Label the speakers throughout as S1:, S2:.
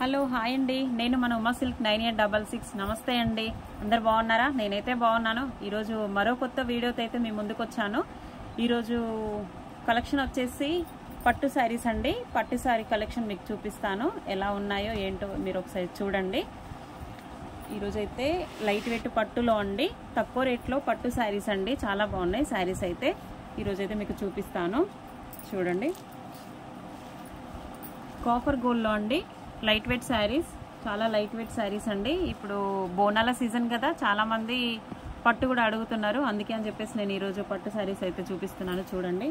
S1: Hello hi అండి, నేను మన ఉమా సిల్క్ 9866. నమస్తే అండి, అందరు బాగున్నారా? నేనైతే బాగున్నాను. ఈరోజు మరో కొత్త వీడియోతో అయితే మీ ముందుకు వచ్చాను. ఈరోజు కలెక్షన్ వచ్చేసి పట్టు శారీస్ అండి. పట్టు శారీ కలెక్షన్ మీకు చూపిస్తాను, ఎలా ఉన్నాయో ఏంటో మీరు ఒకసారి చూడండి. ఈరోజు అయితే లైట్ వెయిట్ పట్టులో అండి, తక్కువ రేట్లో పట్టు శారీస్ అండి, చాలా బాగున్నాయి శారీస్ అయితే. ఈరోజు అయితే మీకు చూపిస్తాను, చూడండి. కాఫర్ గోల్డ్లో అండి లైట్ వెయిట్ శారీస్, చాలా లైట్ వెయిట్ శారీస్ అండి. ఇప్పుడు బోనాల సీజన్ కదా, చాలామంది పట్టు కూడా అడుగుతున్నారు, అందుకే అని చెప్పేసి నేను ఈరోజు పట్టు శారీస్ అయితే చూపిస్తున్నాను. చూడండి,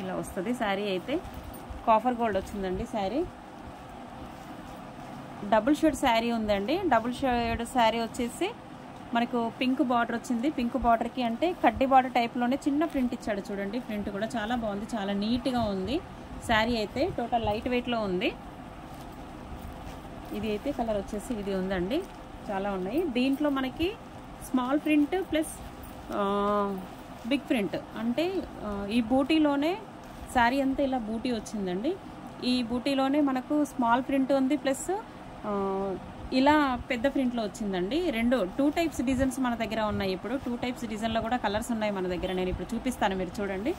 S1: ఇలా వస్తుంది శారీ అయితే. కాఫర్ గోల్డ్ వచ్చిందండి శారీ. డబుల్ షేడ్ శారీ ఉందండి. డబుల్ షేడ్ శారీ వచ్చేసి మనకు పింక్ బార్డర్ వచ్చింది. పింక్ బార్డర్కి అంటే కడ్డీ బార్డర్ టైప్లోనే చిన్న ప్రింట్ ఇచ్చాడు. చూడండి, ప్రింట్ కూడా చాలా బాగుంది, చాలా నీట్గా ఉంది శారీ అయితే. టోటల్ లైట్ వెయిట్లో ఉంది. ఇది అయితే కలర్ వచ్చేసి ఇది ఉందండి, చాలా ఉన్నాయి. దీంట్లో మనకి small print plus big print అంటే ఈ బూటీలోనే శారీ అంతా ఇలా బూటీ వచ్చిందండి. ఈ బూటీలోనే మనకు స్మాల్ ప్రింట్ ఉంది, ప్లస్ ఇలా పెద్ద ప్రింట్లో వచ్చిందండి. టూ టైప్స్ డిజైన్స్ మన దగ్గర ఉన్నాయి. ఇప్పుడు 2 టైప్స్ డిజైన్లో కూడా కలర్స్ ఉన్నాయి మన దగ్గర. నేను ఇప్పుడు చూపిస్తాను, మీరు చూడండి.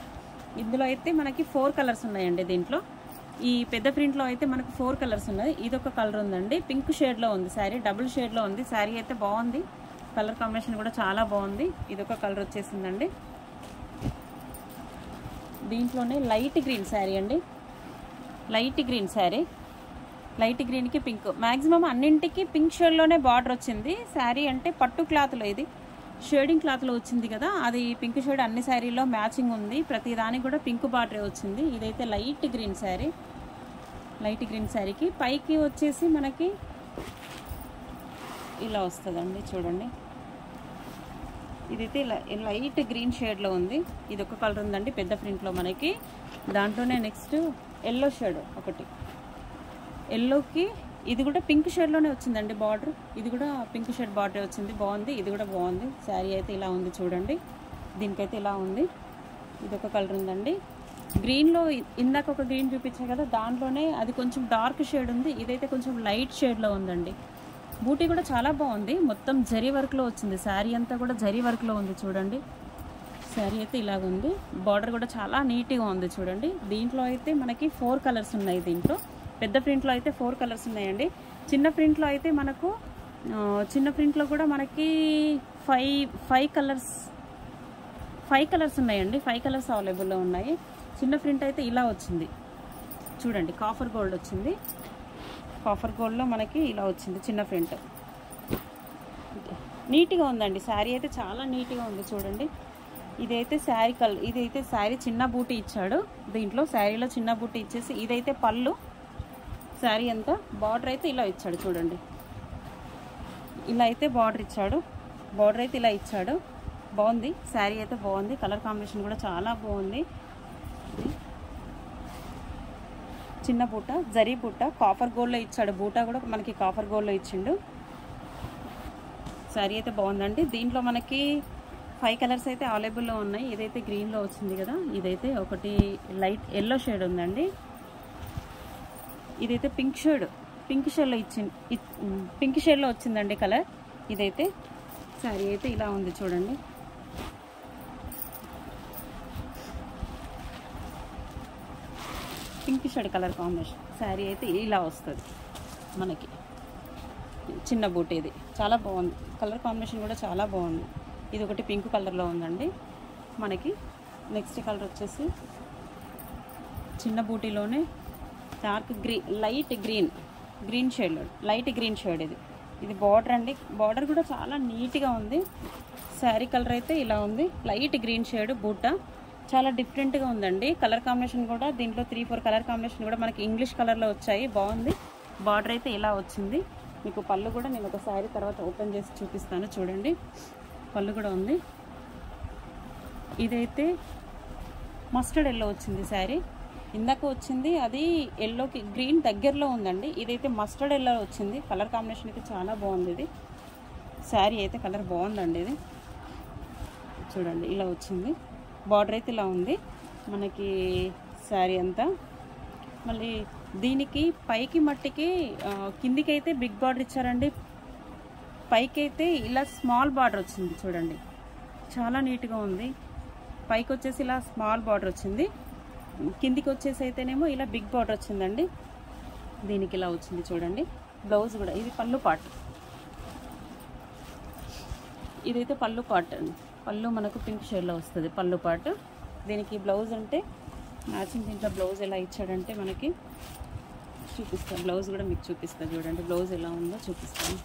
S1: ఇందులో అయితే మనకి 4 కలర్స్ ఉన్నాయండి. దీంట్లో ఈ పెద్ద ప్రింట్లో అయితే మనకు 4 కలర్స్ ఉన్నాయి. ఇదొక కలర్ ఉందండి, పింక్ షేడ్లో ఉంది శారీ, డబుల్ షేడ్లో ఉంది శారీ అయితే. బాగుంది, కలర్ కాంబినేషన్ కూడా చాలా బాగుంది. ఇదొక కలర్ వచ్చేసిందండి. దీంట్లోనే లైట్ గ్రీన్ శారీ అండి, లైట్ గ్రీన్ శారీ. లైట్ గ్రీన్కి పింక్, మ్యాక్సిమం అన్నింటికి పింక్ షేడ్లోనే బార్డర్ వచ్చింది శారీ. అంటే పట్టు క్లాత్లో ఇది షేడింగ్ క్లాత్లో వచ్చింది కదా, అది పింక్ షేడ్ అన్ని శారీలో మ్యాచింగ్ ఉంది. ప్రతి దానికి కూడా పింక్ బార్డరే వచ్చింది. ఇదైతే light green sari. Light green శారీకి పైకి వచ్చేసి మనకి ఇలా వస్తుందండి, చూడండి. ఇదైతే లైట్ గ్రీన్ షేడ్లో ఉంది. ఇది ఒక కలర్ ఉందండి పెద్ద ప్రింట్లో మనకి. దాంట్లోనే నెక్స్ట్ ఎల్లో షేడ్ ఒకటి, ఎల్లోకి ఇది కూడా పింక్ షేడ్లోనే వచ్చిందండి బార్డర్. ఇది కూడా పింక్ షేడ్ బార్డర్ వచ్చింది, బాగుంది. ఇది కూడా బాగుంది శారీ అయితే. ఇలా ఉంది చూడండి, దీనికైతే ఇలా ఉంది. ఇదొక కలర్ ఉందండి. గ్రీన్లో ఇందాక ఒక గ్రీన్ చూపించాను కదా, దాంట్లోనే అది కొంచెం డార్క్ షేడ్ ఉంది. ఇదైతే కొంచెం లైట్ షేడ్లో ఉందండి. బూటీ కూడా చాలా బాగుంది, మొత్తం జరీ వర్క్లో వచ్చింది శారీ అంతా కూడా జరీ వర్క్లో ఉంది. చూడండి, శారీ అయితే ఇలాగ ఉంది. బార్డర్ కూడా చాలా నీట్గా ఉంది చూడండి. దీంట్లో అయితే మనకి 4 కలర్స్ ఉన్నాయి. దీంట్లో పెద్ద ప్రింట్లో అయితే 4 కలర్స్ ఉన్నాయండి. చిన్న ప్రింట్లో అయితే మనకు చిన్న ప్రింట్లో కూడా మనకి 5 కలర్స్ ఉన్నాయండి. 5 కలర్స్ అవైలబుల్లో ఉన్నాయి. చిన్న ప్రింట్ అయితే ఇలా వచ్చింది చూడండి, కాఫర్ గోల్డ్ వచ్చింది. కాఫర్ గోల్డ్లో మనకి ఇలా వచ్చింది చిన్న ప్రింట్. నీట్గా ఉందండి శారీ అయితే, చాలా నీట్గా ఉంది చూడండి. ఇదైతే శారీ కలర్. ఇదైతే శారీ చిన్న బూటీ ఇచ్చాడు. దీంట్లో శారీలో చిన్న బూటీ ఇచ్చేసి ఇదైతే పళ్ళు. శారీ అంతా బార్డర్ అయితే ఇలా ఇచ్చాడు చూడండి. ఇలా అయితే బార్డర్ ఇచ్చాడు. బార్డర్ అయితే ఇలా ఇచ్చాడు. బాగుంది శారీ అయితే, బాగుంది. కలర్ కాంబినేషన్ కూడా చాలా బాగుంది. చిన్న బూట, జరీ బూట, కాఫర్ గోల్డ్లో ఇచ్చాడు. బూట కూడా మనకి కాఫర్ గోల్డ్లో ఇచ్చిండు. శారీ అయితే బాగుందండి. దీంట్లో మనకి 5 కలర్స్ అయితే అవైలబుల్లో ఉన్నాయి. ఇదైతే గ్రీన్లో వచ్చింది కదా, ఇదైతే ఒకటి లైట్ ఎల్లో షేడ్ ఉందండి. ఇదైతే పింక్ షేడ్లో పింక్ షేడ్లో వచ్చిందండి కలర్. ఇదైతే శారీ అయితే ఇలా ఉంది చూడండి. Pink shade colour combination sari అయితే ఇలా వస్తుంది మనకి. చిన్న బూటీ ఇది చాలా బాగుంది, కలర్ కాంబినేషన్ కూడా చాలా బాగుంది. ఇది ఒకటి పింక్ కలర్లో ఉందండి మనకి. నెక్స్ట్ కలర్ వచ్చేసి చిన్న బూటీలోనే dark green, light green shade, light green shade. ఇది బార్డర్ అండి. బార్డర్ కూడా చాలా నీట్గా ఉంది. శారీ కలర్ అయితే ఇలా ఉంది, లైట్ గ్రీన్ షేడ్ బూట. చాలా డిఫరెంట్గా ఉందండి కలర్ కాంబినేషన్ కూడా. దీంట్లో 3-4 కలర్ కాంబినేషన్ కూడా మనకి ఇంగ్లీష్ కలర్లో వచ్చాయి. బాగుంది. బార్డర్ అయితే ఇలా వచ్చింది. మీకు పళ్ళు కూడా నేను ఒక శారీ తర్వాత ఓపెన్ చేసి చూపిస్తాను చూడండి. పళ్ళు కూడా ఉంది. ఇదైతే మస్టర్డ్ ఎల్లో వచ్చింది శారీ. ఇందాక వచ్చింది అది ఎల్లోకి గ్రీన్ దగ్గరలో ఉందండి. ఇదైతే మస్టర్డ్ ఎల్లో వచ్చింది. కలర్ కాంబినేషన్ అయితే చాలా బాగుంది. ఇది శారీ అయితే కలర్ బాగుందండి. ఇది చూడండి, ఇలా వచ్చింది. బార్డర్ అయితే ఇలా ఉంది మనకి శారీ అంతా. మళ్ళీ దీనికి పైకి మట్టికి కిందికి అయితే బిగ్ బార్డర్ ఇచ్చారండి, పైకి అయితే ఇలా స్మాల్ బార్డర్ వచ్చింది చూడండి, చాలా నీట్గా ఉంది. పైకి వచ్చేసి ఇలా స్మాల్ బార్డర్ వచ్చింది, కిందికి వచ్చేసి అయితేనేమో ఇలా బిగ్ బార్డర్ వచ్చిందండి. దీనికి ఇలా వచ్చింది చూడండి. బ్లౌజ్ కూడా ఇది పళ్ళు పార్ట్, ఇదైతే పళ్ళు పార్ట్ అండి. పళ్ళు మనకు పింక్ షేడ్లో వస్తుంది పళ్ళు పార్ట్. దీనికి బ్లౌజ్ అంటే మ్యాచింగ్ దీంట్లో బ్లౌజ్ ఎలా ఇచ్చాడంటే మనకి చూపిస్తాను, బ్లౌజ్ కూడా మీకు చూపిస్తాను చూడండి. బ్లౌజ్ ఎలా ఉందో చూపిస్తాను.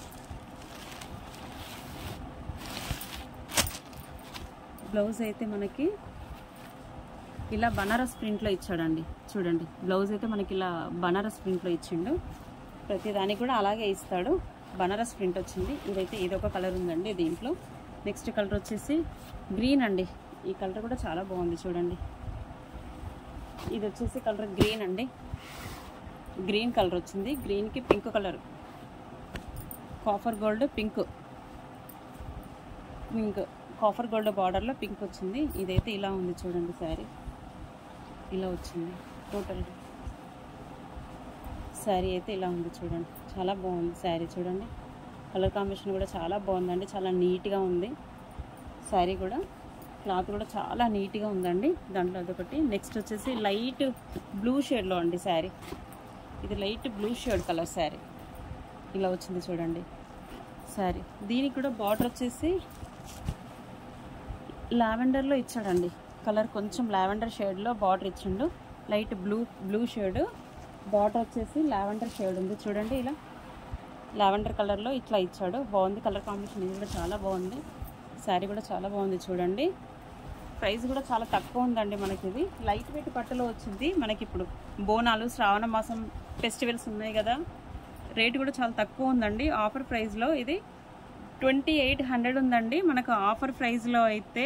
S1: బ్లౌజ్ అయితే మనకి ఇలా బనారస్ ప్రింట్లో ఇచ్చాడండి చూడండి. బ్లౌజ్ అయితే మనకి ఇలా బనారస్ ప్రింట్లో ఇచ్చిండు, ప్రతి దానికి కూడా అలాగే ఇస్తాడు. బనారస్ ప్రింట్ వచ్చింది. ఇదైతే ఇదొక కలర్ ఉందండి దీంట్లో. నెక్స్ట్ కలర్ వచ్చేసి గ్రీన్ అండి. ఈ కలర్ కూడా చాలా బాగుంది చూడండి. ఇది వచ్చేసి కలర్ గ్రీన్ అండి, గ్రీన్ కలర్ వచ్చింది. గ్రీన్కి pink colour, copper gold pink, copper gold బార్డర్లో పింక్ వచ్చింది. ఇదైతే ఇలా ఉంది చూడండి. శారీ ఇలా వచ్చింది. టోటల్ శారీ అయితే ఇలా ఉంది చూడండి, చాలా బాగుంది శారీ చూడండి. కలర్ కాంబినేషన్ కూడా చాలా బాగుందండి, చాలా నీట్గా ఉంది శారీ కూడా. క్లాత్ కూడా చాలా నీట్గా ఉందండి. దాంట్లో అదొకటి. నెక్స్ట్ వచ్చేసి లైట్ బ్లూ షేడ్లో అండి శారీ. ఇది light blue shade colour sari ఇలా వచ్చింది చూడండి శారీ. దీనికి కూడా బార్డర్ వచ్చేసి లావెండర్లో ఇచ్చాడండి కలర్, కొంచెం లావెండర్ షేడ్లో బార్డర్ ఇచ్చిండు. లైట్ బ్లూ షేడ్ బార్డర్ వచ్చేసి లావెండర్ షేడ్ ఉంది చూడండి. ఇలా లావెండర్ కలర్లో ఇట్లా ఇచ్చాడు. బాగుంది కలర్ కాంబినేషన్, ఇది కూడా చాలా బాగుంది. శారీ కూడా చాలా బాగుంది చూడండి. ప్రైస్ కూడా చాలా తక్కువ ఉందండి మనకి. ఇది లైట్ వెయిట్ పట్టులో వచ్చింది మనకి. ఇప్పుడు బోనాలు, శ్రావణ మాసం ఫెస్టివల్స్ ఉన్నాయి కదా, రేట్ కూడా చాలా తక్కువ ఉందండి. ఆఫర్ ప్రైస్లో ఇది 2800 ఉందండి మనకు. ఆఫర్ ప్రైస్లో అయితే